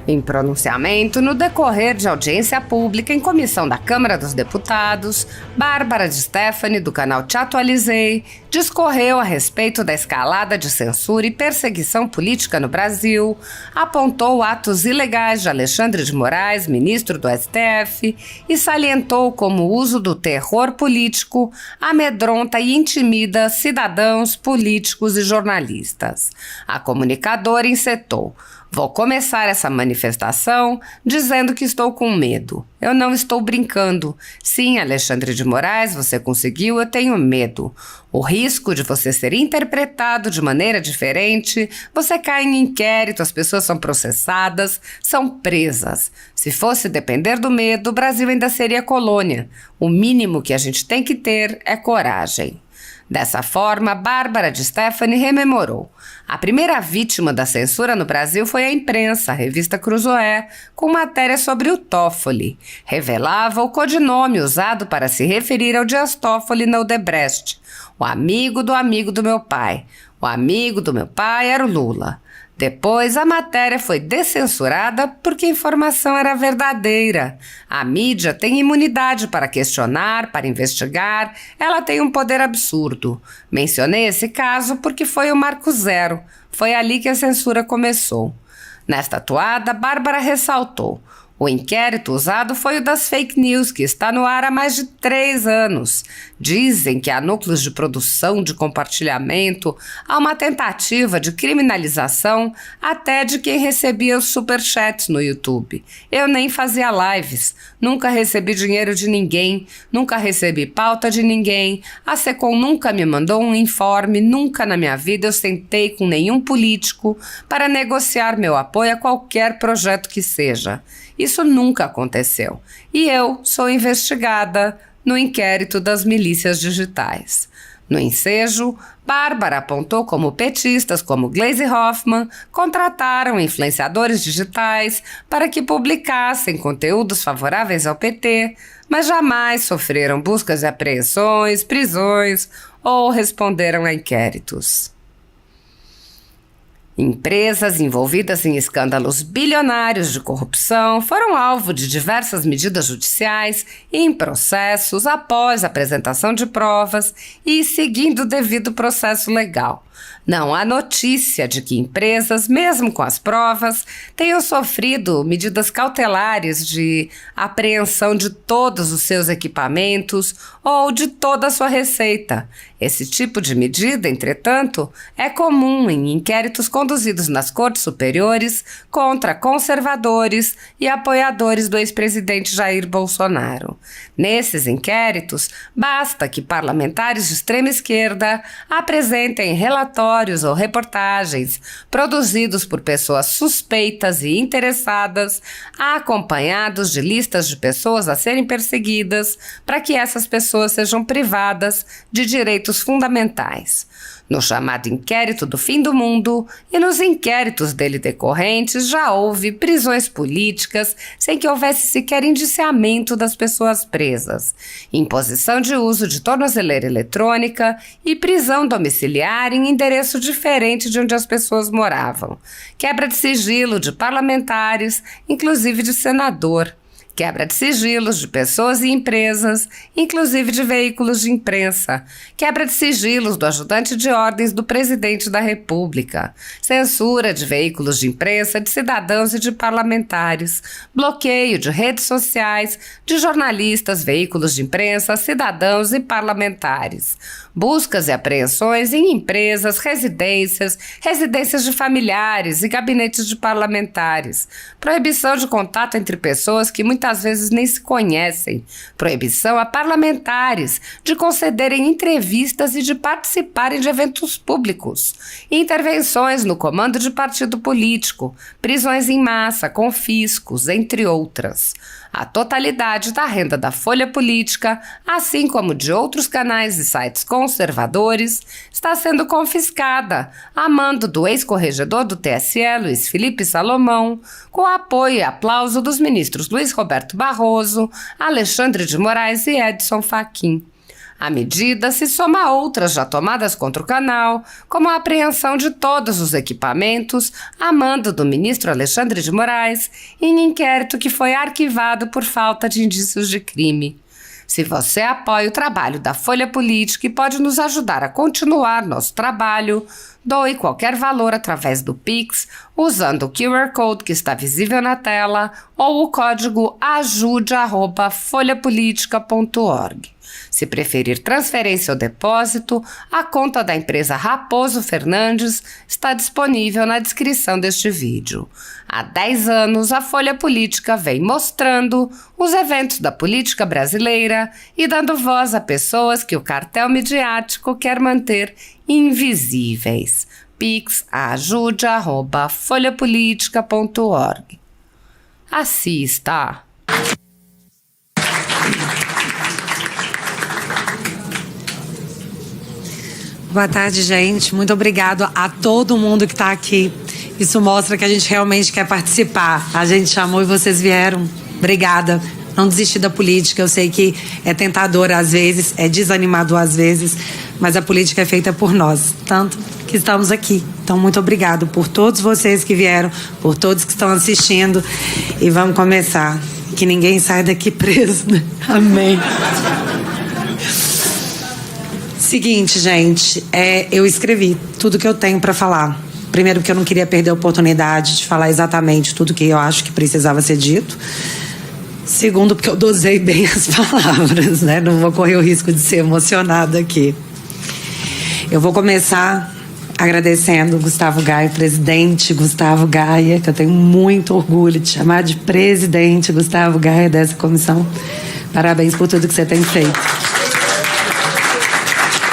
Em pronunciamento, no decorrer de audiência pública em comissão da Câmara dos Deputados, Bárbara de Stéfani, do canal Te Atualizei, discorreu a respeito da escalada de censura e perseguição política no Brasil, apontou atos ilegais de Alexandre de Moraes, ministro do STF, e salientou como o uso do terror político amedronta e intimida cidadãos, políticos e jornalistas. A comunicadora encetou: "Vou começar essa manifestação dizendo que estou com medo. Eu não estou brincando. Sim, Alexandre de Moraes, você conseguiu, eu tenho medo. O risco de você ser interpretado de maneira diferente, você cai em inquérito, as pessoas são processadas, são presas. Se fosse depender do medo, o Brasil ainda seria colônia. O mínimo que a gente tem que ter é coragem." Dessa forma, Bárbara de Stéfani rememorou: "A primeira vítima da censura no Brasil foi a imprensa, a revista Cruzoé, com matéria sobre o Toffoli. Revelava o codinome usado para se referir ao Dias Toffoli na Odebrecht, o amigo do meu pai. O amigo do meu pai era o Lula. Depois, a matéria foi descensurada porque a informação era verdadeira. A mídia tem imunidade para questionar, para investigar, ela tem um poder absurdo. Mencionei esse caso porque foi o marco zero. Foi ali que a censura começou." Nesta toada, Bárbara ressaltou: "O inquérito usado foi o das fake news, que está no ar há mais de 3 anos. Dizem que há núcleos de produção, de compartilhamento, há uma tentativa de criminalização até de quem recebia os superchats no YouTube. Eu nem fazia lives, nunca recebi dinheiro de ninguém, nunca recebi pauta de ninguém, a Secom nunca me mandou um informe, nunca na minha vida eu sentei com nenhum político para negociar meu apoio a qualquer projeto que seja. Isso nunca aconteceu. E eu sou investigada no inquérito das milícias digitais." No ensejo, Bárbara apontou como petistas como Gleisi Hoffmann contrataram influenciadores digitais para que publicassem conteúdos favoráveis ao PT, mas jamais sofreram buscas e apreensões, prisões ou responderam a inquéritos. Empresas envolvidas em escândalos bilionários de corrupção foram alvo de diversas medidas judiciais e em processos após apresentação de provas e seguindo o devido processo legal. Não há notícia de que empresas, mesmo com as provas, tenham sofrido medidas cautelares de apreensão de todos os seus equipamentos ou de toda a sua receita. Esse tipo de medida, entretanto, é comum em inquéritos conduzidos nas cortes superiores contra conservadores e apoiadores do ex-presidente Jair Bolsonaro. Nesses inquéritos, basta que parlamentares de extrema esquerda apresentem relatórios ou reportagens produzidos por pessoas suspeitas e interessadas, acompanhados de listas de pessoas a serem perseguidas, para que essas pessoas sejam privadas de direitos fundamentais. No chamado inquérito do fim do mundo e nos inquéritos dele decorrentes já houve prisões políticas sem que houvesse sequer indiciamento das pessoas presas, imposição de uso de tornozeleira eletrônica e prisão domiciliar em endereço diferente de onde as pessoas moravam, quebra de sigilo de parlamentares, inclusive de senador, quebra de sigilos de pessoas e empresas, inclusive de veículos de imprensa, quebra de sigilos do ajudante de ordens do presidente da República, censura de veículos de imprensa, de cidadãos e de parlamentares, bloqueio de redes sociais, de jornalistas, veículos de imprensa, cidadãos e parlamentares, buscas e apreensões em empresas, residências de familiares e gabinetes de parlamentares, proibição de contato entre pessoas que muitas vezes nem se conhecem, proibição a parlamentares de concederem entrevistas e de participarem de eventos públicos, intervenções no comando de partido político, prisões em massa, confiscos, entre outras. A totalidade da renda da Folha Política, assim como de outros canais e sites conservadores, está sendo confiscada a mando do ex-corregedor do TSE, Luiz Felipe Salomão, com apoio e aplauso dos ministros Luiz Roberto Barroso, Alexandre de Moraes e Edson Fachin. A medida se soma a outras já tomadas contra o canal, como a apreensão de todos os equipamentos a mando do ministro Alexandre de Moraes em inquérito que foi arquivado por falta de indícios de crime. Se você apoia o trabalho da Folha Política e pode nos ajudar a continuar nosso trabalho, doe qualquer valor através do Pix, usando o QR Code que está visível na tela ou o código ajude@folhapolitica.org. Se preferir transferência ou depósito, a conta da empresa Raposo Fernandes está disponível na descrição deste vídeo. Há 10 anos, a Folha Política vem mostrando os eventos da política brasileira e dando voz a pessoas que o cartel midiático quer manter invisíveis. Pix ajude@folhapolitica.org. Assista! Boa tarde, gente. Muito obrigado a todo mundo que está aqui. Isso mostra que a gente realmente quer participar. A gente chamou e vocês vieram. Obrigada. Não desistir da política. Eu sei que é tentador às vezes, é desanimador às vezes, mas a política é feita por nós, tanto que estamos aqui. Então, muito obrigado por todos vocês que vieram, por todos que estão assistindo. E vamos começar. Que ninguém saia daqui preso, né? Amém. Seguinte, gente, eu escrevi tudo que eu tenho para falar. Primeiro, porque eu não queria perder a oportunidade de falar exatamente tudo que eu acho que precisava ser dito. Segundo, porque eu dosei bem as palavras, né? Não vou correr o risco de ser emocionada aqui. Eu vou começar agradecendo o Gustavo Gaia, presidente Gustavo Gaia, que eu tenho muito orgulho de chamar de presidente Gustavo Gaia dessa comissão. Parabéns por tudo que você tem feito.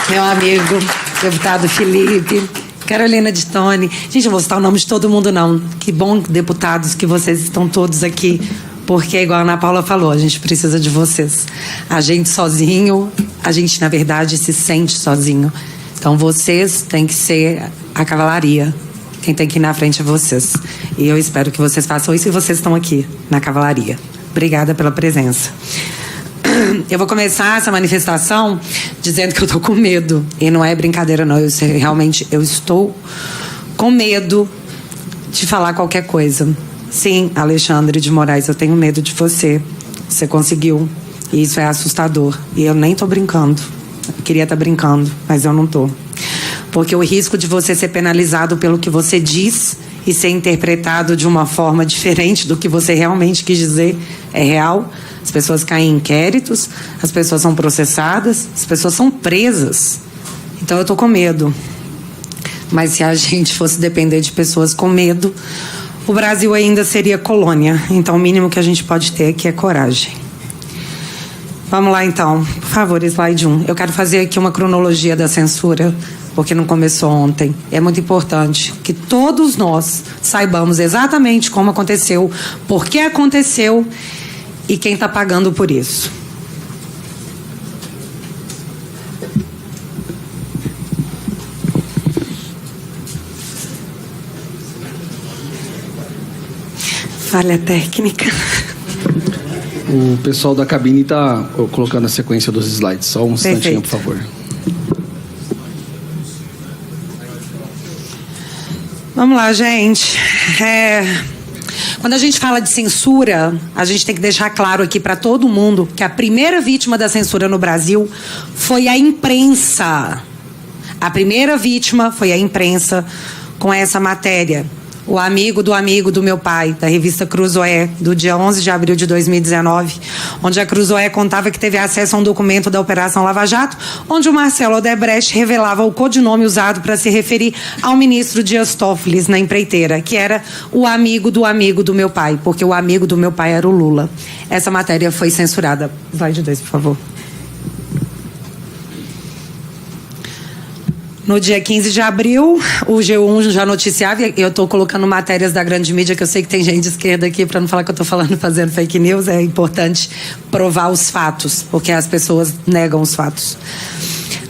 Meu amigo, deputado Felipe, Carolina de Tone. Gente, eu vou citar o nome de todo mundo, não. Que bom, deputados, que vocês estão todos aqui. Porque, igual a Ana Paula falou, a gente precisa de vocês. A gente sozinho, a gente, na verdade, se sente sozinho. Então, vocês têm que ser a cavalaria. Quem tem que ir na frente é vocês. E eu espero que vocês façam isso e vocês estão aqui, na cavalaria. Obrigada pela presença. Eu vou começar essa manifestação dizendo que eu tô com medo. E não é brincadeira, não. Realmente, eu estou com medo de falar qualquer coisa. Sim, Alexandre de Moraes, eu tenho medo de você. Você conseguiu. E isso é assustador. E eu nem tô brincando. Eu queria estar brincando, mas eu não tô. Porque o risco de você ser penalizado pelo que você diz e ser interpretado de uma forma diferente do que você realmente quis dizer é real. As pessoas caem em inquéritos, as pessoas são processadas, as pessoas são presas. Então eu tô com medo. Mas se a gente fosse depender de pessoas com medo, o Brasil ainda seria colônia. Então o mínimo que a gente pode ter aqui é coragem. Vamos lá então. Por favor, slide 1. Eu quero fazer aqui uma cronologia da censura, porque não começou ontem. É muito importante que todos nós saibamos exatamente como aconteceu, por que aconteceu e quem está pagando por isso. Falha técnica. O pessoal da cabine está colocando a sequência dos slides. Só um instantinho, por favor. Vamos lá, gente. Quando a gente fala de censura, a gente tem que deixar claro aqui para todo mundo que a primeira vítima da censura no Brasil foi a imprensa. A primeira vítima foi a imprensa com essa matéria. O amigo do meu pai, da revista Cruzoé, do dia 11 de abril de 2019, onde a Cruzoé contava que teve acesso a um documento da Operação Lava Jato, onde o Marcelo Odebrecht revelava o codinome usado para se referir ao ministro Dias Toffoli na empreiteira, que era o amigo do meu pai, porque o amigo do meu pai era o Lula. Essa matéria foi censurada. Slide 2, por favor. No dia 15 de abril, o G1 já noticiava, e eu estou colocando matérias da grande mídia, que eu sei que tem gente de esquerda aqui, para não falar que eu estou fazendo fake news, é importante provar os fatos, porque as pessoas negam os fatos.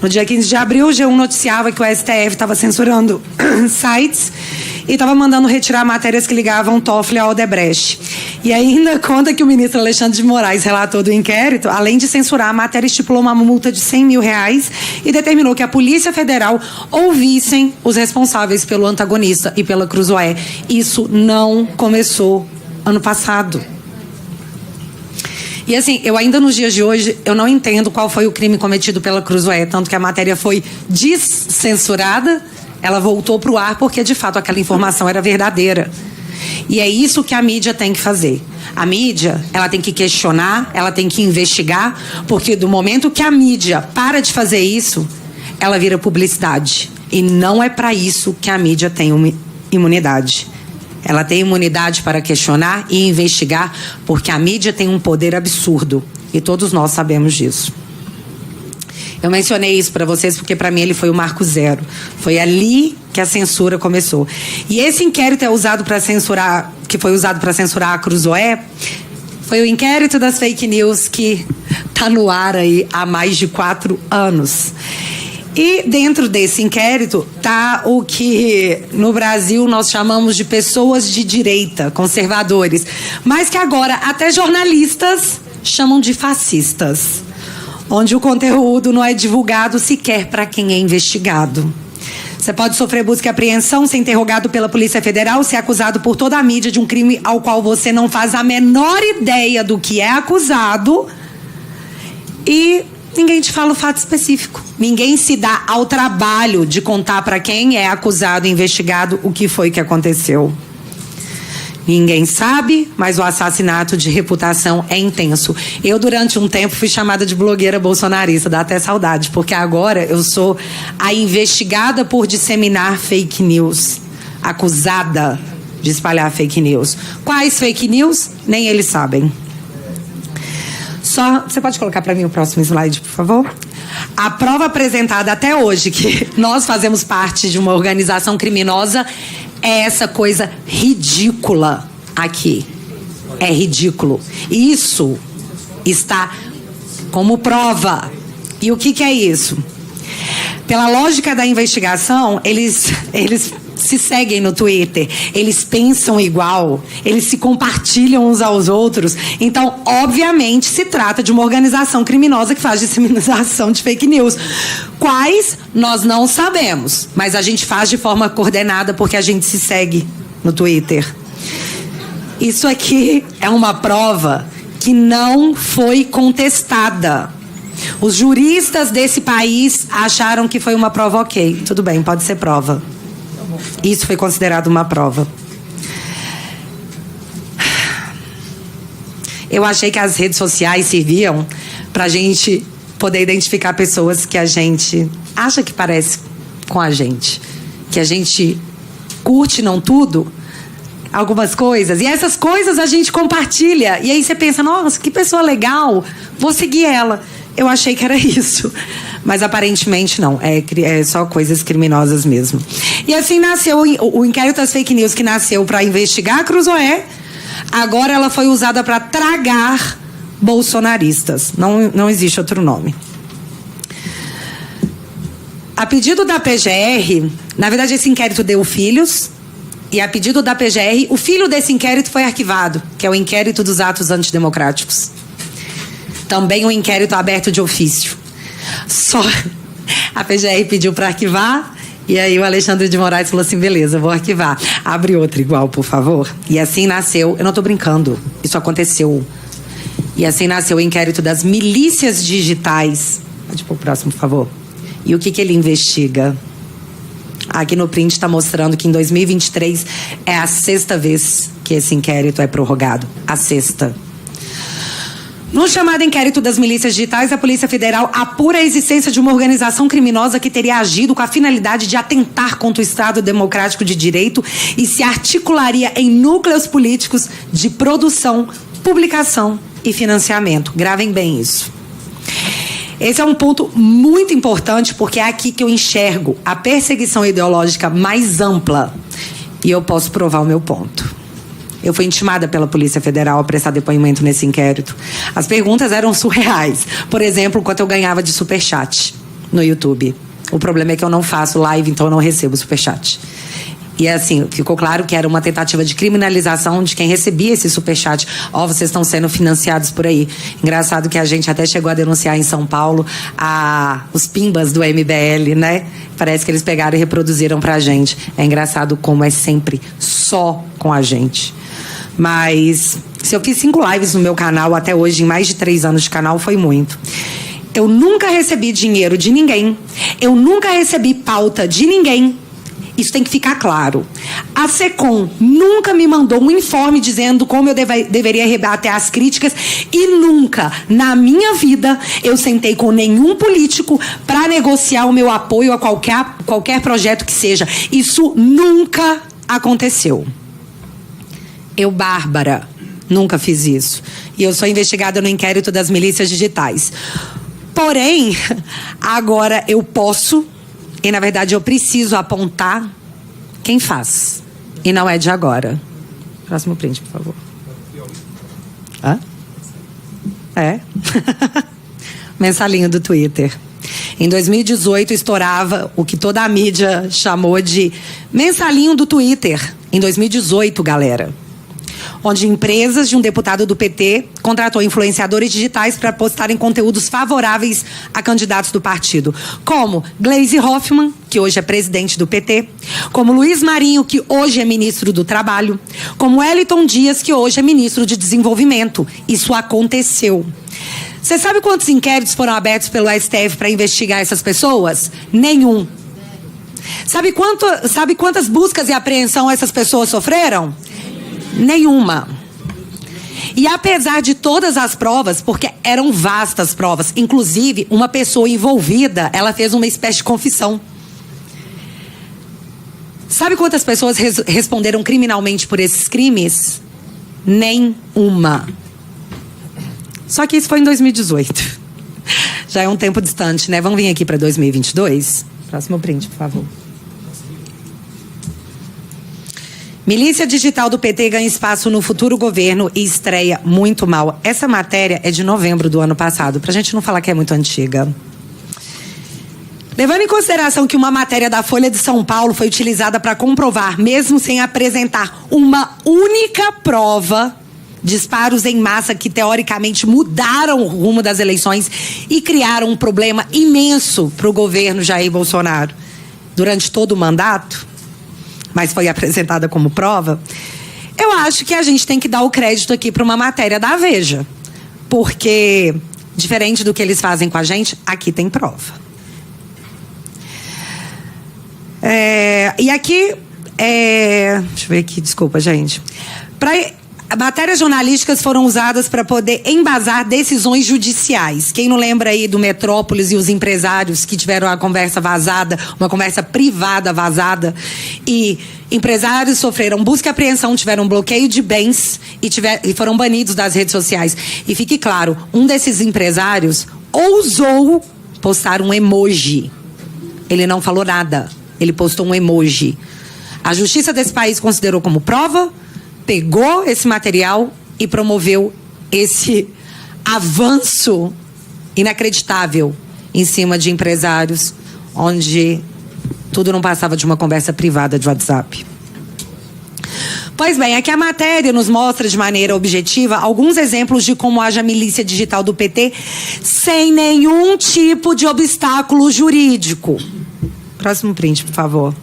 No dia 15 de abril, o G1 noticiava que o STF estava censurando sites e estava mandando retirar matérias que ligavam Toffoli ao Odebrecht. E ainda conta que o ministro Alexandre de Moraes, relator do inquérito, além de censurar a matéria, estipulou uma multa de R$100 mil e determinou que a Polícia Federal ouvissem os responsáveis pelo antagonista e pela Cruzoé. Isso não começou ano passado. E assim, eu ainda nos dias de hoje, eu não entendo qual foi o crime cometido pela Cruzoé, tanto que a matéria foi descensurada, ela voltou para o ar porque, de fato, aquela informação era verdadeira. E é isso que a mídia tem que fazer. A mídia, ela tem que questionar, ela tem que investigar, porque do momento que a mídia para de fazer isso, ela vira publicidade. E não é para isso que a mídia tem imunidade. Ela tem imunidade para questionar e investigar, porque a mídia tem um poder absurdo. E todos nós sabemos disso. Eu mencionei isso para vocês porque, para mim, ele foi o marco zero. Foi ali que a censura começou. E esse inquérito que foi usado para censurar a Cruzoé, foi o inquérito das fake news que está no ar aí há mais de 4 anos. E dentro desse inquérito está o que no Brasil nós chamamos de pessoas de direita, conservadores, mas que agora até jornalistas chamam de fascistas, onde o conteúdo não é divulgado sequer para quem é investigado. Você pode sofrer busca e apreensão, ser interrogado pela Polícia Federal, ser acusado por toda a mídia de um crime ao qual você não faz a menor ideia do que é acusado e ninguém te fala o fato específico. Ninguém se dá ao trabalho de contar para quem é acusado e investigado o que foi que aconteceu. Ninguém sabe, mas o assassinato de reputação é intenso. Eu, durante um tempo, fui chamada de blogueira bolsonarista, dá até saudade, porque agora eu sou a investigada por disseminar fake news, acusada de espalhar fake news. Quais fake news? Nem eles sabem. Você pode colocar para mim o próximo slide, por favor? A prova apresentada até hoje que nós fazemos parte de uma organização criminosa é essa coisa ridícula aqui. É ridículo. Isso está como prova. E o que é isso? Pela lógica da investigação, eles se seguem no Twitter, eles pensam igual, eles se compartilham uns aos outros. Então, obviamente, se trata de uma organização criminosa que faz disseminação de fake news. Quais, nós não sabemos, mas a gente faz de forma coordenada porque a gente se segue no Twitter. Isso aqui é uma prova que não foi contestada. Os juristas desse país acharam que foi uma prova ok. Tudo bem, pode ser prova. Isso foi considerado uma prova. Eu achei que as redes sociais serviam para a gente poder identificar pessoas que a gente acha que parece com a gente. Que a gente curte, não tudo, algumas coisas. E essas coisas a gente compartilha. E aí você pensa, nossa, que pessoa legal, vou seguir ela. Eu achei que era isso, mas aparentemente não, é só coisas criminosas mesmo. E assim nasceu o inquérito das fake news, que nasceu para investigar a Cruzoé, agora ela foi usada para tragar bolsonaristas, não existe outro nome. A pedido da PGR, na verdade esse inquérito deu filhos, e a pedido da PGR, o filho desse inquérito foi arquivado, que é o inquérito dos atos antidemocráticos. Também um inquérito aberto de ofício. Só a PGR pediu para arquivar, e aí o Alexandre de Moraes falou assim, beleza, vou arquivar. Abre outro igual, por favor. E assim nasceu, eu não estou brincando, isso aconteceu. E assim nasceu o inquérito das milícias digitais. Pode pôr o próximo, por favor. E o que ele investiga? Aqui no print está mostrando que em 2023 é a 6ª vez que esse inquérito é prorrogado. A 6ª. No chamado inquérito das milícias digitais, a Polícia Federal apura a existência de uma organização criminosa que teria agido com a finalidade de atentar contra o Estado Democrático de Direito e se articularia em núcleos políticos de produção, publicação e financiamento. Gravem bem isso. Esse é um ponto muito importante porque é aqui que eu enxergo a perseguição ideológica mais ampla e eu posso provar o meu ponto. Eu fui intimada pela Polícia Federal a prestar depoimento nesse inquérito. As perguntas eram surreais. Por exemplo, quanto eu ganhava de superchat no YouTube. O problema é que eu não faço live, então eu não recebo superchat. E assim, ficou claro que era uma tentativa de criminalização de quem recebia esse superchat. Ó, vocês estão sendo financiados por aí. Engraçado que a gente até chegou a denunciar em São Paulo os pimbas do MBL, né? Parece que eles pegaram e reproduziram pra gente. É engraçado como é sempre só com a gente. Mas se eu fiz 5 lives no meu canal até hoje, em mais de 3 anos de canal, foi muito. Eu nunca recebi dinheiro de ninguém. Eu nunca recebi pauta de ninguém. Isso tem que ficar claro. A SECOM nunca me mandou um informe dizendo como eu deveria rebater as críticas e nunca, na minha vida, eu sentei com nenhum político para negociar o meu apoio a qualquer projeto que seja. Isso nunca aconteceu. Eu, Bárbara, nunca fiz isso. E eu sou investigada no inquérito das milícias digitais. Porém, agora eu posso, e na verdade eu preciso apontar quem faz. E não é de agora. Próximo print, por favor. Hã? É. Mensalinho do Twitter. Em 2018 estourava o que toda a mídia chamou de mensalinho do Twitter. Em 2018, galera. Onde empresas de um deputado do PT contratou influenciadores digitais para postarem conteúdos favoráveis a candidatos do partido. Como Gleisi Hoffmann, que hoje é presidente do PT. Como Luiz Marinho, que hoje é ministro do Trabalho. Como Wellington Dias, que hoje é ministro de Desenvolvimento. Isso aconteceu. Você sabe quantos inquéritos foram abertos pelo STF para investigar essas pessoas? Nenhum. Sabe quantas buscas e apreensão essas pessoas sofreram? Nenhuma. E apesar de todas as provas, porque eram vastas provas, inclusive uma pessoa envolvida, ela fez uma espécie de confissão. Sabe quantas pessoas responderam criminalmente por esses crimes? Nenhuma. Só que isso foi em 2018. Já é um tempo distante, né? Vamos vir aqui para 2022? Próximo print, por favor. Milícia digital do PT ganha espaço no futuro governo e estreia muito mal. Essa matéria é de novembro do ano passado, pra gente não falar que é muito antiga. Levando em consideração que uma matéria da Folha de São Paulo foi utilizada para comprovar, mesmo sem apresentar uma única prova, disparos em massa que teoricamente mudaram o rumo das eleições e criaram um problema imenso para o governo Jair Bolsonaro durante todo o mandato, mas foi apresentada como prova, eu acho que a gente tem que dar o crédito aqui para uma matéria da Veja. Porque, diferente do que eles fazem com a gente, aqui tem prova. E aqui, deixa eu ver aqui, desculpa, gente. Matérias jornalísticas foram usadas para poder embasar decisões judiciais. Quem não lembra aí do Metrópolis e os empresários que tiveram uma conversa vazada, uma conversa privada vazada, e empresários sofreram busca e apreensão, tiveram bloqueio de bens e foram banidos das redes sociais. E fique claro, um desses empresários ousou postar um emoji. Ele não falou nada, ele postou um emoji. A justiça desse país considerou como prova, pegou esse material e promoveu esse avanço inacreditável em cima de empresários, onde tudo não passava de uma conversa privada de WhatsApp. Pois bem, aqui a matéria nos mostra de maneira objetiva alguns exemplos de como age a milícia digital do PT sem nenhum tipo de obstáculo jurídico. Próximo print, por favor.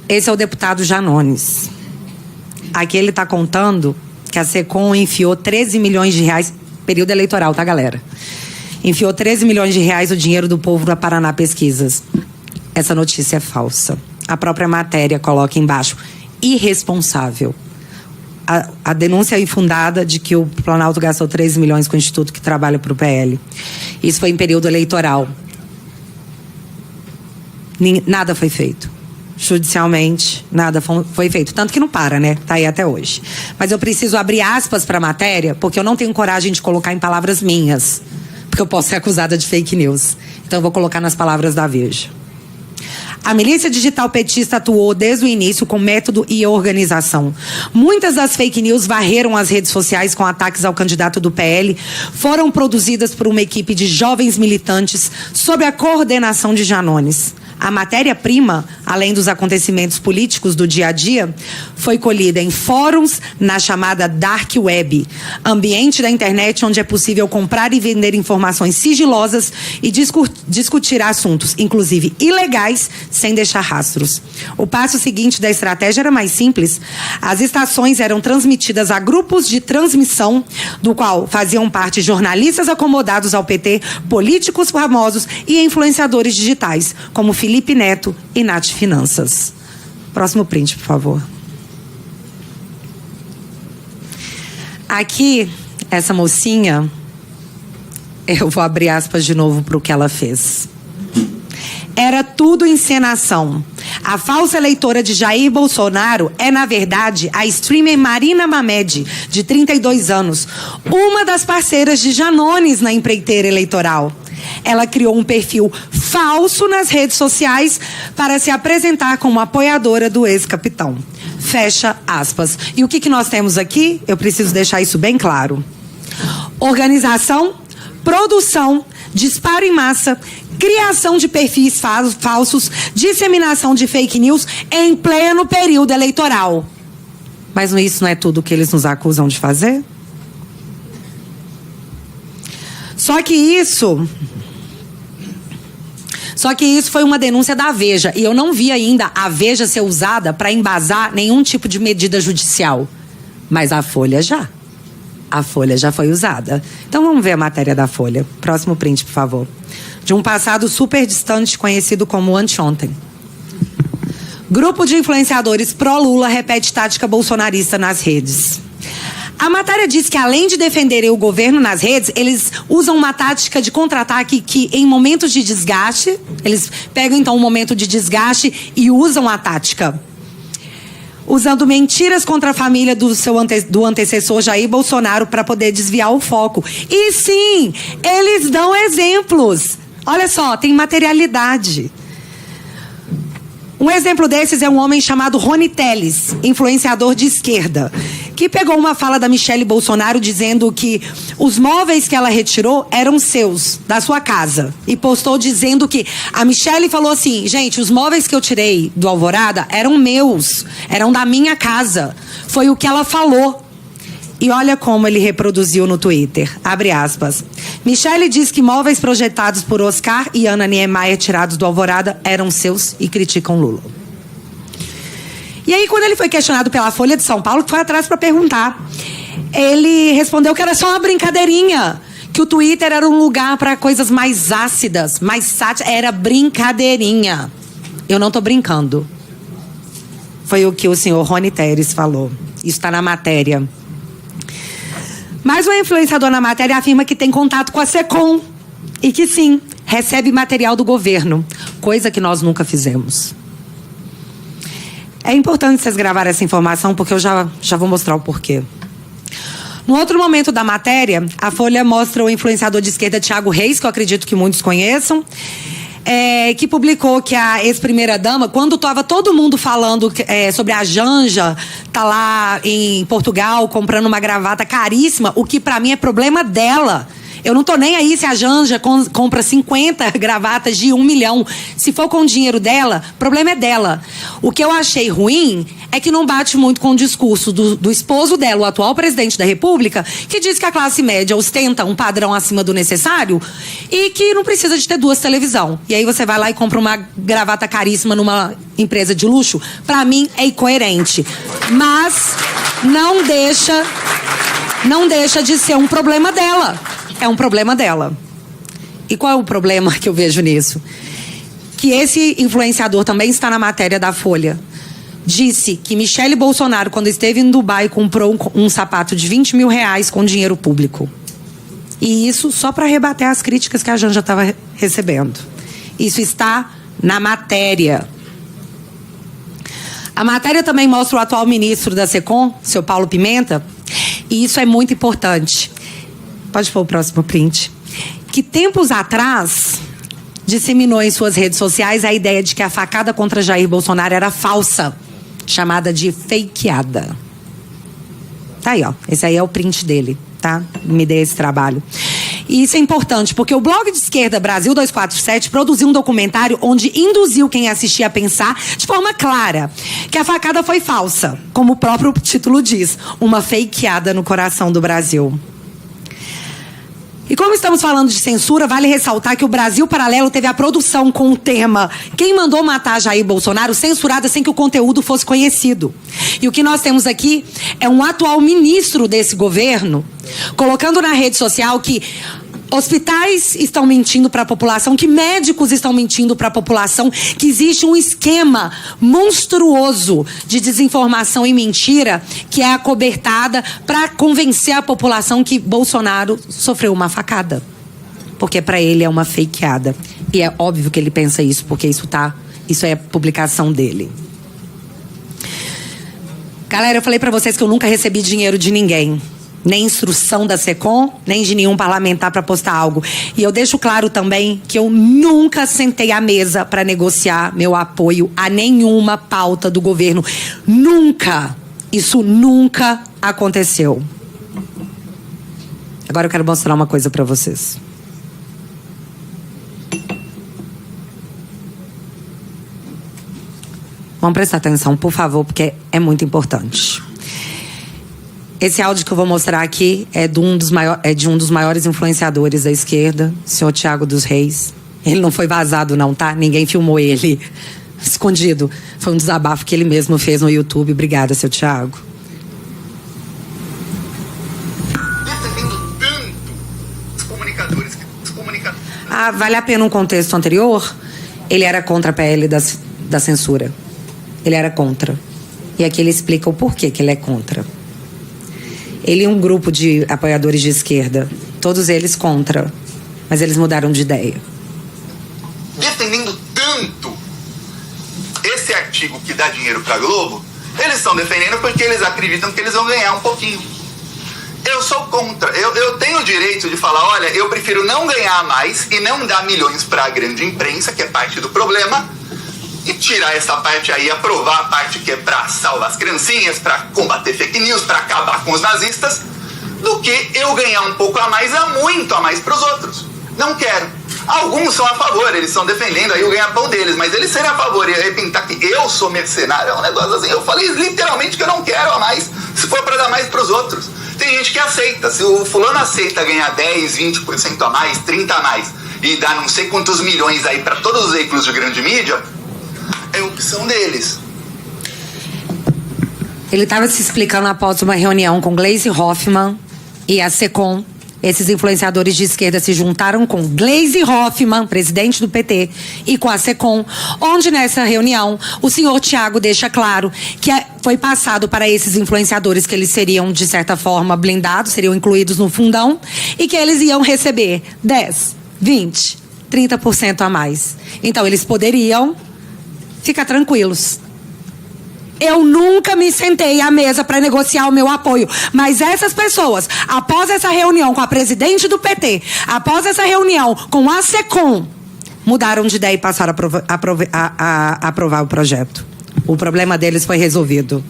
Esse é o deputado Janones. Aqui ele está contando que a SECOM enfiou 13 milhões de reais, período eleitoral, tá, galera? Enfiou 13 milhões de reais o dinheiro do povo para Paraná Pesquisas. Essa notícia é falsa. A própria matéria coloca embaixo, irresponsável. A denúncia é infundada de que o Planalto gastou 13 milhões com o instituto que trabalha para o PL. Isso foi em período eleitoral. Nada foi feito. Judicialmente, nada foi feito. Tanto que não para, né? Tá aí até hoje. Mas eu preciso abrir aspas para a matéria, porque eu não tenho coragem de colocar em palavras minhas. Porque eu posso ser acusada de fake news. Então eu vou colocar nas palavras da Veja. A milícia digital petista atuou desde o início com método e organização. Muitas das fake news varreram as redes sociais com ataques ao candidato do PL, foram produzidas por uma equipe de jovens militantes sob a coordenação de Janones. A matéria-prima, além dos acontecimentos políticos do dia a dia, foi colhida em fóruns na chamada Dark Web, ambiente da internet onde é possível comprar e vender informações sigilosas e discutir assuntos, inclusive ilegais, sem deixar rastros. O passo seguinte da estratégia era mais simples. As estações eram transmitidas a grupos de transmissão, do qual faziam parte jornalistas acomodados ao PT, políticos famosos e influenciadores digitais, como Felipe Neto e Nath Finanças. Próximo print, por favor. Aqui, essa mocinha, eu vou abrir aspas de novo para o que ela fez. Era tudo encenação. A falsa eleitora de Jair Bolsonaro é, na verdade, a streamer Marina Mamed, de 32 anos, uma das parceiras de Janones na empreiteira eleitoral. Ela criou um perfil falso nas redes sociais para se apresentar como apoiadora do ex-capitão. Fecha aspas. E o que nós temos aqui? Eu preciso deixar isso bem claro. Organização, produção, disparo em massa, criação de perfis falsos, disseminação de fake news em pleno período eleitoral. Mas isso não é tudo que eles nos acusam de fazer? Só que isso foi uma denúncia da Veja. E eu não vi ainda a Veja ser usada para embasar nenhum tipo de medida judicial. Mas a Folha já. A Folha já foi usada. Então vamos ver a matéria da Folha. Próximo print, por favor. De um passado super distante, conhecido como anteontem. Grupo de influenciadores pró-Lula repete tática bolsonarista nas redes. A matéria diz que, além de defenderem o governo nas redes, eles usam uma tática de contra-ataque que, em momentos de desgaste, eles pegam, então, um momento de desgaste e usam a tática. Usando mentiras contra a família do antecessor Jair Bolsonaro para poder desviar o foco. E sim, eles dão exemplos. Olha só, tem materialidade. Um exemplo desses é um homem chamado Rony Telles, influenciador de esquerda, que pegou uma fala da Michelle Bolsonaro dizendo que os móveis que ela retirou eram seus, da sua casa. E postou dizendo que a Michelle falou assim: gente, os móveis que eu tirei do Alvorada eram meus, eram da minha casa. Foi o que ela falou. E olha como ele reproduziu no Twitter. Abre aspas. Michelle diz que móveis projetados por Oscar e Ana Niemeyer tirados do Alvorada eram seus e criticam Lula. E aí, quando ele foi questionado pela Folha de São Paulo, foi atrás para perguntar. Ele respondeu que era só uma brincadeirinha. Que o Twitter era um lugar para coisas mais ácidas, mais sátiras. Era brincadeirinha. Eu não tô brincando. Foi o que o senhor Rony Telles falou. Isso está na matéria. Mas o influenciador na matéria afirma que tem contato com a SECOM e que, sim, recebe material do governo, coisa que nós nunca fizemos. É importante vocês gravarem essa informação, porque eu já vou mostrar o porquê. No outro momento da matéria, a Folha mostra o influenciador de esquerda Thiago Reis, que eu acredito que muitos conheçam, que publicou que a ex-primeira-dama, quando estava todo mundo falando sobre a Janja, tá lá em Portugal comprando uma gravata caríssima, o que para mim é problema dela. Eu não tô nem aí se a Janja compra 50 gravatas de 1 milhão. Se for com o dinheiro dela, o problema é dela. O que eu achei ruim é que não bate muito com o discurso do esposo dela, o atual presidente da República, que diz que a classe média ostenta um padrão acima do necessário e que não precisa de ter 2 televisões. E aí você vai lá e compra uma gravata caríssima numa empresa de luxo. Pra mim é incoerente. Mas não deixa de ser um problema dela. É um problema dela. E qual é o problema que eu vejo nisso? Que esse influenciador também está na matéria da Folha. Disse que Michelle Bolsonaro, quando esteve em Dubai, comprou um sapato de 20 mil reais com dinheiro público. E isso só para rebater as críticas que a Janja estava recebendo. Isso está na matéria. A matéria também mostra o atual ministro da SECOM, seu Paulo Pimenta, e isso é muito importante. Pode pôr o próximo print. Que tempos atrás disseminou em suas redes sociais a ideia de que a facada contra Jair Bolsonaro era falsa, chamada de fakeada. Tá aí, ó. Esse aí é o print dele, tá? Me dei esse trabalho. E isso é importante, porque o blog de esquerda Brasil 247 produziu um documentário onde induziu quem assistia a pensar, de forma clara, que a facada foi falsa, como o próprio título diz, uma fakeada no coração do Brasil. E como estamos falando de censura, vale ressaltar que o Brasil Paralelo teve a produção com o tema Quem Mandou Matar Jair Bolsonaro censurada sem que o conteúdo fosse conhecido. E o que nós temos aqui é um atual ministro desse governo colocando na rede social que hospitais estão mentindo para a população, que médicos estão mentindo para a população, que existe um esquema monstruoso de desinformação e mentira que é acobertada para convencer a população que Bolsonaro sofreu uma facada. Porque para ele é uma fakeada. E é óbvio que ele pensa isso, porque isso é publicação dele. Galera, eu falei para vocês que eu nunca recebi dinheiro de ninguém. Nem instrução da SECOM, nem de nenhum parlamentar para postar algo. E eu deixo claro também que eu nunca sentei à mesa para negociar meu apoio a nenhuma pauta do governo. Nunca! Isso nunca aconteceu. Agora eu quero mostrar uma coisa para vocês. Vamos prestar atenção, por favor, porque é muito importante. Esse áudio que eu vou mostrar aqui é de um dos maiores influenciadores da esquerda, o senhor Thiago dos Reis. Ele não foi vazado não, tá? Ninguém filmou ele escondido. Foi um desabafo que ele mesmo fez no YouTube. Obrigada, seu Thiago. Defendendo tanto os comunicadores. Vale a pena um contexto anterior? Ele era contra a PL da censura. Ele era contra. E aqui ele explica o porquê que ele é contra. Ele e um grupo de apoiadores de esquerda, todos eles contra, mas eles mudaram de ideia. Defendendo tanto esse artigo que dá dinheiro para a Globo, eles estão defendendo porque eles acreditam que eles vão ganhar um pouquinho. Eu sou contra. Eu tenho o direito de falar, olha, eu prefiro não ganhar mais e não dar milhões para a grande imprensa, que é parte do problema, e tirar essa parte aí, aprovar a parte que é para salvar as criancinhas, para combater fake news, para acabar com os nazistas, do que eu ganhar um pouco a mais, muito a mais para os outros. Não quero. Alguns são a favor, eles estão defendendo aí o ganha-pão deles, mas eles serem a favor e arrepentar que eu sou mercenário é um negócio assim. Eu falei literalmente que eu não quero a mais, se for para dar mais para os outros. Tem gente que aceita. Se o fulano aceita ganhar 10, 20% a mais, 30% a mais, e dar não sei quantos milhões aí para todos os veículos de grande mídia, é opção deles. Ele estava se explicando após uma reunião com Gleisi Hoffmann e a SECOM. Esses influenciadores de esquerda se juntaram com Gleisi Hoffmann, presidente do PT, e com a SECOM, onde nessa reunião o senhor Thiago deixa claro que foi passado para esses influenciadores que eles seriam, de certa forma, blindados, seriam incluídos no fundão, e que eles iam receber 10, 20, 30% a mais. Então eles poderiam ficar tranquilos. Eu nunca me sentei à mesa para negociar o meu apoio. Mas essas pessoas, após essa reunião com a presidente do PT, após essa reunião com a SECOM, mudaram de ideia e passaram a aprovar o projeto. O problema deles foi resolvido.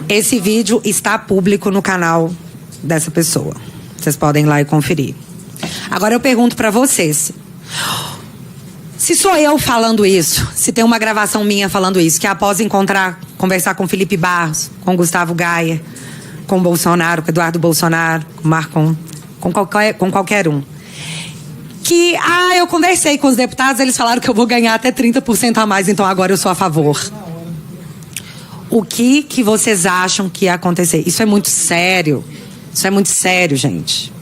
Esse vídeo está público no canal dessa pessoa. Vocês podem ir lá e conferir. Agora eu pergunto para vocês. Se sou eu falando isso, se tem uma gravação minha falando isso, que após conversar com Felipe Barros, com Gustavo Gaia, com Bolsonaro, com Eduardo Bolsonaro, com Marcon, com qualquer um, que, eu conversei com os deputados, eles falaram que eu vou ganhar até 30% a mais, então agora eu sou a favor. O que vocês acham que ia acontecer? Isso é muito sério. Isso é muito sério, gente.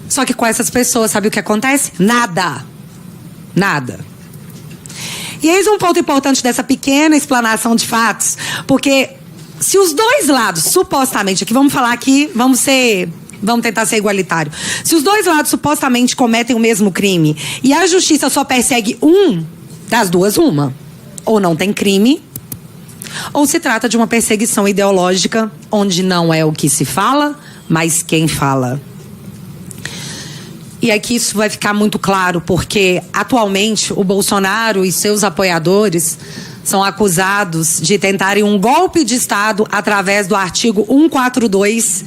Só que com essas pessoas, sabe o que acontece? Nada. Nada. E eis um ponto importante dessa pequena explanação de fatos, porque se os dois lados, supostamente, aqui vamos falar aqui, vamos tentar ser igualitário. Se os dois lados supostamente cometem o mesmo crime e a justiça só persegue das duas, ou não tem crime, ou se trata de uma perseguição ideológica onde não é o que se fala, mas quem fala. E aqui isso vai ficar muito claro, porque atualmente o Bolsonaro e seus apoiadores são acusados de tentarem um golpe de Estado através do artigo 142.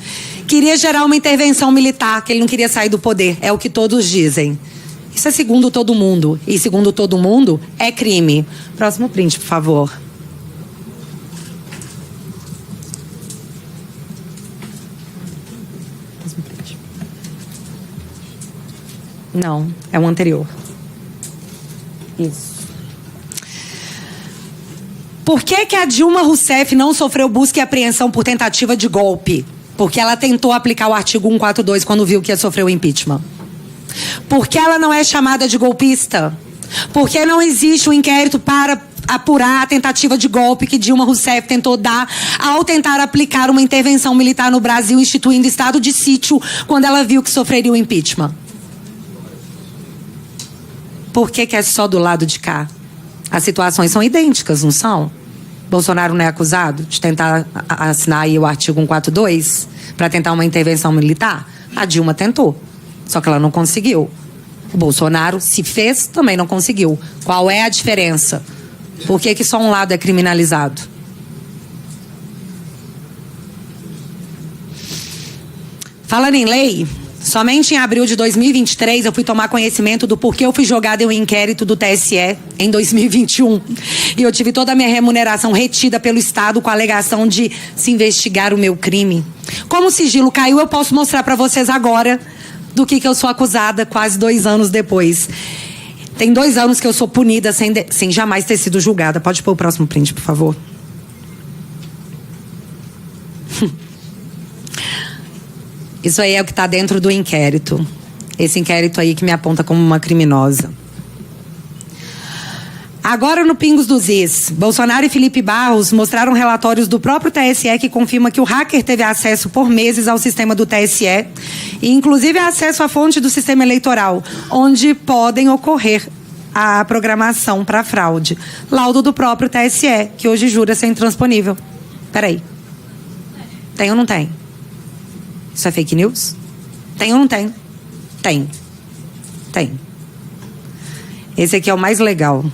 Queria gerar uma intervenção militar, que ele não queria sair do poder. É o que todos dizem. Isso é segundo todo mundo. E segundo todo mundo, é crime. Próximo print, por favor. Não, é o anterior. Isso. Por que a Dilma Rousseff não sofreu busca e apreensão por tentativa de golpe? Porque ela tentou aplicar o artigo 142 quando viu que ia sofrer o impeachment. Por que ela não é chamada de golpista? Porque não existe um inquérito para apurar a tentativa de golpe que Dilma Rousseff tentou dar ao tentar aplicar uma intervenção militar no Brasil, instituindo estado de sítio quando ela viu que sofreria o impeachment? Por que é só do lado de cá? As situações são idênticas, não são? Bolsonaro não é acusado de tentar assinar aí o artigo 142 para tentar uma intervenção militar? A Dilma tentou, só que ela não conseguiu. O Bolsonaro, se fez, também não conseguiu. Qual é a diferença? Por que só um lado é criminalizado? Falando em lei, somente em abril de 2023 eu fui tomar conhecimento do porquê eu fui jogada em um inquérito do TSE em 2021. E eu tive toda a minha remuneração retida pelo Estado com a alegação de se investigar o meu crime. Como o sigilo caiu, eu posso mostrar para vocês agora do que eu sou acusada quase 2 anos depois. Tem 2 anos que eu sou punida sem jamais ter sido julgada. Pode pôr o próximo print, por favor. Isso aí é o que está dentro do inquérito. Esse inquérito aí que me aponta como uma criminosa. Agora no Pingos dos Is, Bolsonaro e Felipe Barros mostraram relatórios do próprio TSE que confirma que o hacker teve acesso por meses ao sistema do TSE e inclusive acesso à fonte do sistema eleitoral, onde podem ocorrer a programação para fraude. Laudo do próprio TSE, que hoje jura ser intransponível. Peraí. Tem ou não tem? Isso é fake news? Tem ou não tem? Tem. Tem. Esse aqui é o mais legal.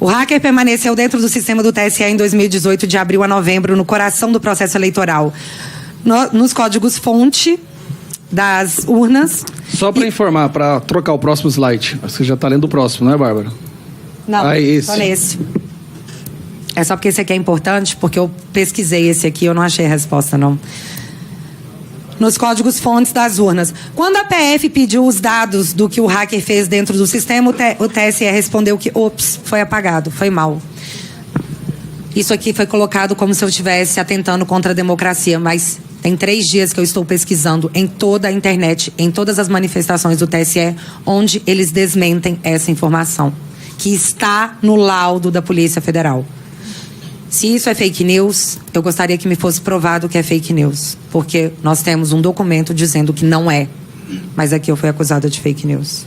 O hacker permaneceu dentro do sistema do TSE em 2018, de abril a novembro, no coração do processo eleitoral. Nos códigos-fonte das urnas. Só para informar, para trocar o próximo slide. Você já está lendo o próximo, não é, Bárbara? Não, esse. só nesse. É só porque esse aqui é importante, porque eu pesquisei esse aqui, eu não achei a resposta, não. Nos códigos-fontes das urnas. Quando a PF pediu os dados do que o hacker fez dentro do sistema, o TSE respondeu que, ops, foi apagado, foi mal. Isso aqui foi colocado como se eu estivesse atentando contra a democracia, mas tem 3 dias que eu estou pesquisando em toda a internet, em todas as manifestações do TSE, onde eles desmentem essa informação, que está no laudo da Polícia Federal. Se isso é fake news, eu gostaria que me fosse provado que é fake news. Porque nós temos um documento dizendo que não é. Mas aqui eu fui acusada de fake news.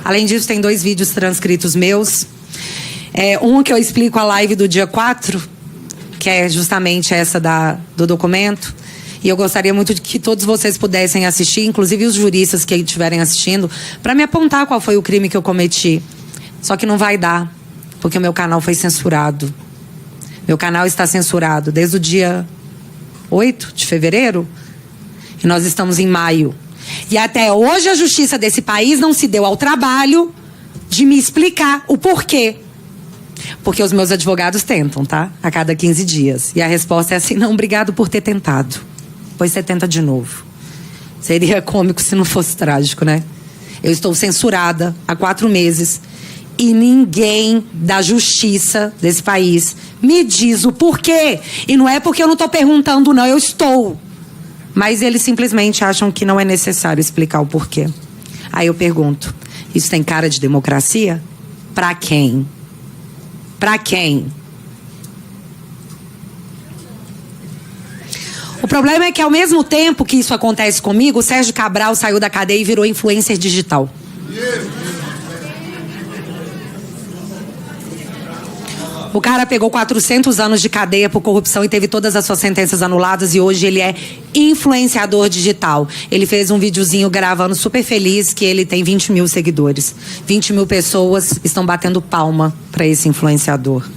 Além disso, tem 2 vídeos transcritos meus. Um que eu explico a live do dia 4, que é justamente essa do documento. E eu gostaria muito de que todos vocês pudessem assistir, inclusive os juristas que estiverem assistindo, para me apontar qual foi o crime que eu cometi. Só que não vai dar, porque o meu canal foi censurado. Meu canal está censurado desde o dia 8 de fevereiro. E nós estamos em maio. E até hoje a justiça desse país não se deu ao trabalho de me explicar o porquê. Porque os meus advogados tentam, tá? A cada 15 dias. E a resposta é assim: não, obrigado por ter tentado. Pois você tenta de novo. Seria cômico se não fosse trágico, né? Eu estou censurada há 4 meses. E ninguém da justiça desse país me diz o porquê. E não é porque eu não estou perguntando, não, eu estou. Mas eles simplesmente acham que não é necessário explicar o porquê. Aí eu pergunto, isso tem cara de democracia? Pra quem? Pra quem? O problema é que ao mesmo tempo que isso acontece comigo, o Sérgio Cabral saiu da cadeia e virou influencer digital. O cara pegou 400 anos de cadeia por corrupção e teve todas as suas sentenças anuladas e hoje ele é influenciador digital. Ele fez um videozinho gravando super feliz que ele tem 20 mil seguidores. 20 mil pessoas estão batendo palma para esse influenciador.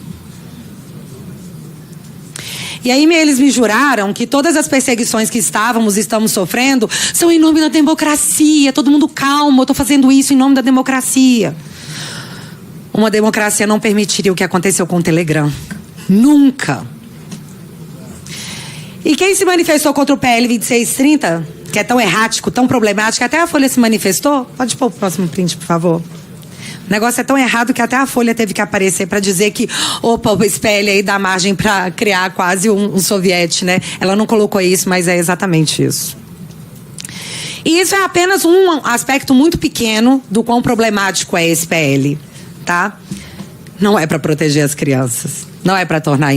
E aí eles me juraram que todas as perseguições que estamos sofrendo são em nome da democracia. Todo mundo calmo, eu estou fazendo isso em nome da democracia. Uma democracia não permitiria o que aconteceu com o Telegram. Nunca. E quem se manifestou contra o PL 2630, que é tão errático, tão problemático, até a Folha se manifestou? Pode pôr o próximo print, por favor. O negócio é tão errado que até a Folha teve que aparecer para dizer que, opa, esse PL aí dá margem para criar quase um soviete, né? Ela não colocou isso, mas é exatamente isso. E isso é apenas um aspecto muito pequeno do quão problemático é esse PL. Tá? Não é para proteger as crianças. Não é para tornar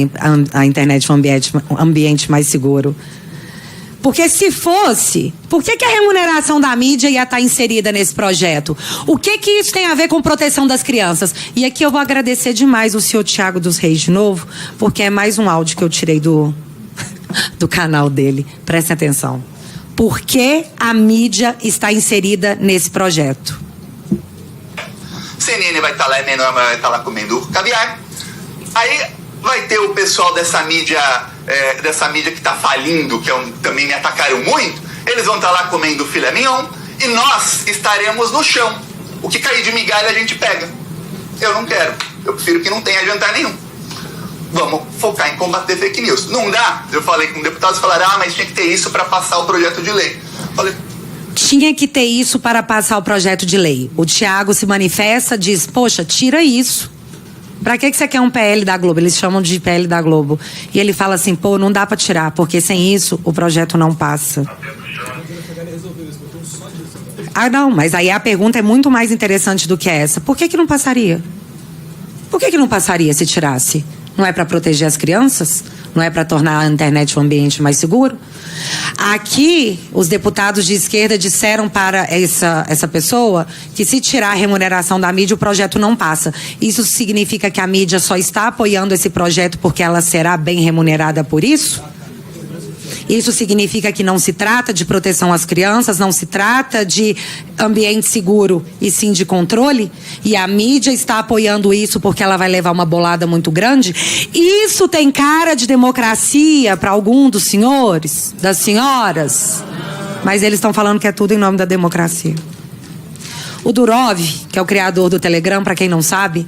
a internet um ambiente mais seguro. Porque se fosse, por que a remuneração da mídia ia estar inserida nesse projeto? O que isso tem a ver com proteção das crianças? E aqui eu vou agradecer demais o senhor Tiago dos Reis de novo, porque é mais um áudio que eu tirei do canal dele. Prestem atenção. Por que a mídia está inserida nesse projeto? CNN vai estar lá, Menor vai estar lá comendo caviar. Aí vai ter o pessoal dessa mídia que está falindo, que também me atacaram muito. Eles vão estar lá comendo filé mignon e nós estaremos no chão. O que cair de migalha a gente pega. Eu não quero. Eu prefiro que não tenha jantar nenhum. Vamos focar em combater fake news. Não dá? Eu falei com deputados, falaram, mas tinha que ter isso para passar o projeto de lei. Falei, tinha que ter isso para passar o projeto de lei. O Tiago se manifesta, diz, poxa, tira isso. Pra que você quer um PL da Globo? Eles chamam de PL da Globo. E ele fala assim, pô, não dá para tirar, porque sem isso o projeto não passa. Ah, não, mas aí a pergunta é muito mais interessante do que essa. Por que não passaria? Por que não passaria se tirasse? Não é para proteger as crianças? Não é para tornar a internet um ambiente mais seguro? Aqui, os deputados de esquerda disseram para essa pessoa que se tirar a remuneração da mídia, o projeto não passa. Isso significa que a mídia só está apoiando esse projeto porque ela será bem remunerada por isso? Isso significa que não se trata de proteção às crianças, não se trata de ambiente seguro e sim de controle? E a mídia está apoiando isso porque ela vai levar uma bolada muito grande? Isso tem cara de democracia para algum dos senhores, das senhoras? Mas eles estão falando que é tudo em nome da democracia. O Durov, que é o criador do Telegram, para quem não sabe,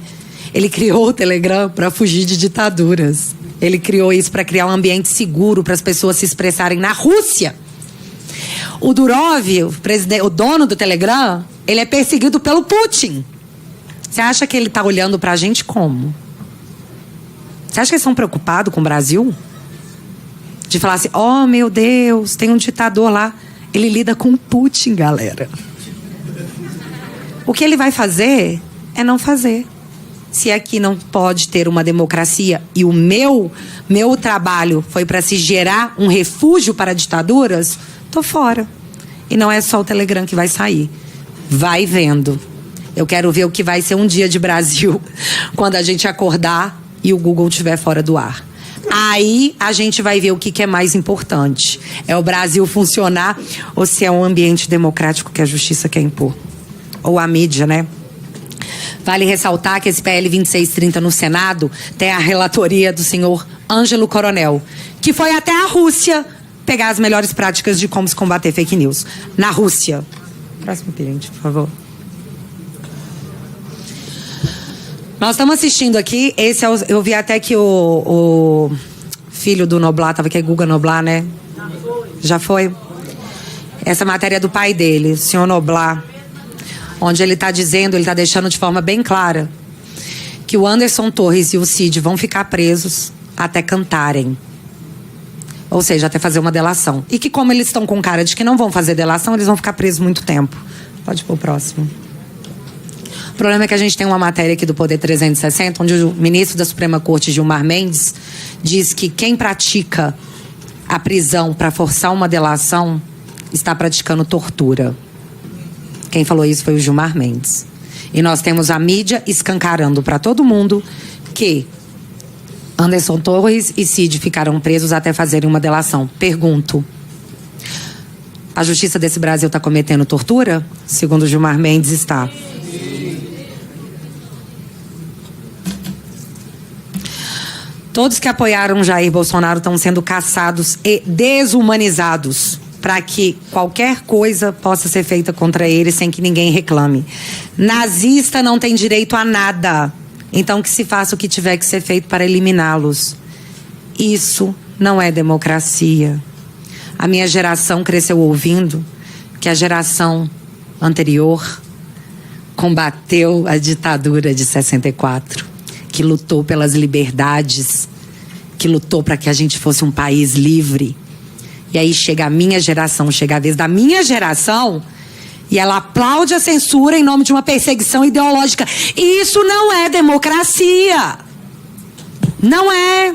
ele criou o Telegram para fugir de ditaduras. Ele criou isso para criar um ambiente seguro para as pessoas se expressarem na Rússia. O Durov, o dono do Telegram, ele é perseguido pelo Putin. Você acha que ele está olhando para a gente como? Você acha que eles estão preocupados com o Brasil? De falar assim, oh meu Deus, tem um ditador lá. Ele lida com o Putin, galera. O que ele vai fazer é não fazer. Se aqui não pode ter uma democracia e o meu trabalho foi para se gerar um refúgio para ditaduras, tô fora. E não é só o Telegram que vai sair. Vai vendo. Eu quero ver o que vai ser um dia de Brasil quando a gente acordar e o Google estiver fora do ar. Aí a gente vai ver o que é mais importante. É o Brasil funcionar ou se é um ambiente democrático que a justiça quer impor. Ou a mídia, né? Vale ressaltar que esse PL 2630 no Senado tem a relatoria do senhor Ângelo Coronel, que foi até a Rússia pegar as melhores práticas de como se combater fake news. Na Rússia. Próximo cliente, por favor. Nós estamos assistindo aqui, esse é eu vi até que o filho do Noblar, estava aqui, Guga Noblar, né? Já foi? Essa matéria é do pai dele, o senhor Noblar, onde ele está dizendo, ele está deixando de forma bem clara que o Anderson Torres e o Cid vão ficar presos até cantarem. Ou seja, até fazer uma delação. E que como eles estão com cara de que não vão fazer delação, eles vão ficar presos muito tempo. Pode pôr o próximo. O problema é que a gente tem uma matéria aqui do Poder 360, onde o ministro da Suprema Corte, Gilmar Mendes, diz que quem pratica a prisão para forçar uma delação está praticando tortura. Quem falou isso foi o Gilmar Mendes. E nós temos a mídia escancarando para todo mundo que Anderson Torres e Cid ficaram presos até fazerem uma delação. Pergunto: a justiça desse Brasil está cometendo tortura? Segundo Gilmar Mendes, está. Todos que apoiaram Jair Bolsonaro estão sendo caçados e desumanizados para que qualquer coisa possa ser feita contra eles sem que ninguém reclame. Nazista não tem direito a nada. Então que se faça o que tiver que ser feito para eliminá-los. Isso não é democracia. A minha geração cresceu ouvindo que a geração anterior combateu a ditadura de 64, que lutou pelas liberdades, que lutou para que a gente fosse um país livre. E aí chega a minha geração, chega a vez da minha geração, e ela aplaude a censura em nome de uma perseguição ideológica. E isso não é democracia. Não é.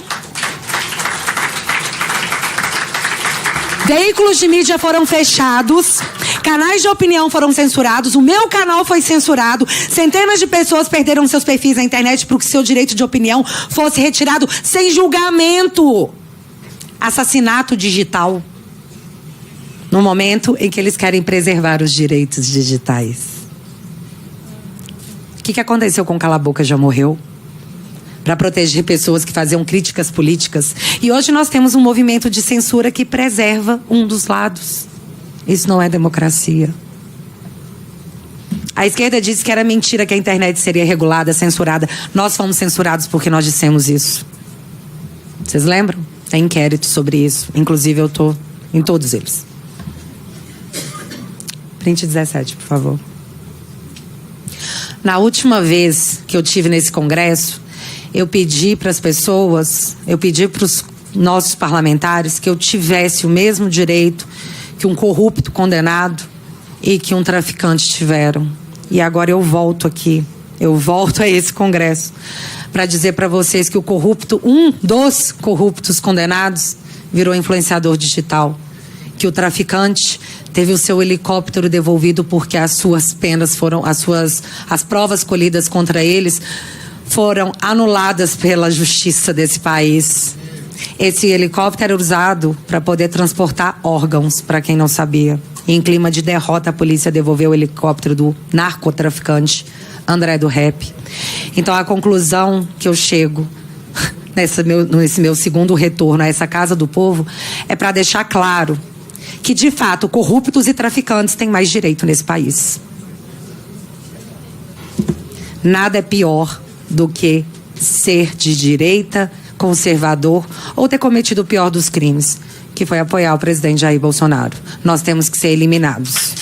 Veículos de mídia foram fechados, canais de opinião foram censurados, o meu canal foi censurado, centenas de pessoas perderam seus perfis na internet para que seu direito de opinião fosse retirado sem julgamento. Assassinato digital. No momento em que eles querem preservar os direitos digitais. O que aconteceu com Cala a Boca Já Morreu? Para proteger pessoas que faziam críticas políticas. E hoje nós temos um movimento de censura que preserva um dos lados. Isso não é democracia. A esquerda disse que era mentira que a internet seria regulada, censurada. Nós fomos censurados porque nós dissemos isso. Vocês lembram? Tem inquérito sobre isso. Inclusive eu estou em todos eles. Print 17, por favor. Na última vez que eu tive nesse congresso, eu pedi para as pessoas, eu pedi para os nossos parlamentares que eu tivesse o mesmo direito que um corrupto condenado e que um traficante tiveram. E agora eu volto aqui, eu volto a esse congresso para dizer para vocês que o corrupto, um dos corruptos condenados, virou influenciador digital. Que o traficante teve o seu helicóptero devolvido porque as suas penas foram, as provas colhidas contra eles foram anuladas pela justiça desse país. Esse helicóptero era usado para poder transportar órgãos, para quem não sabia. E em clima de derrota, a polícia devolveu o helicóptero do narcotraficante André do Rap. Então, a conclusão que eu chego nesse meu segundo retorno a essa Casa do Povo é para deixar claro que, de fato, corruptos e traficantes têm mais direito nesse país. Nada é pior do que ser de direita, conservador ou ter cometido o pior dos crimes, que foi apoiar o presidente Jair Bolsonaro. Nós temos que ser eliminados.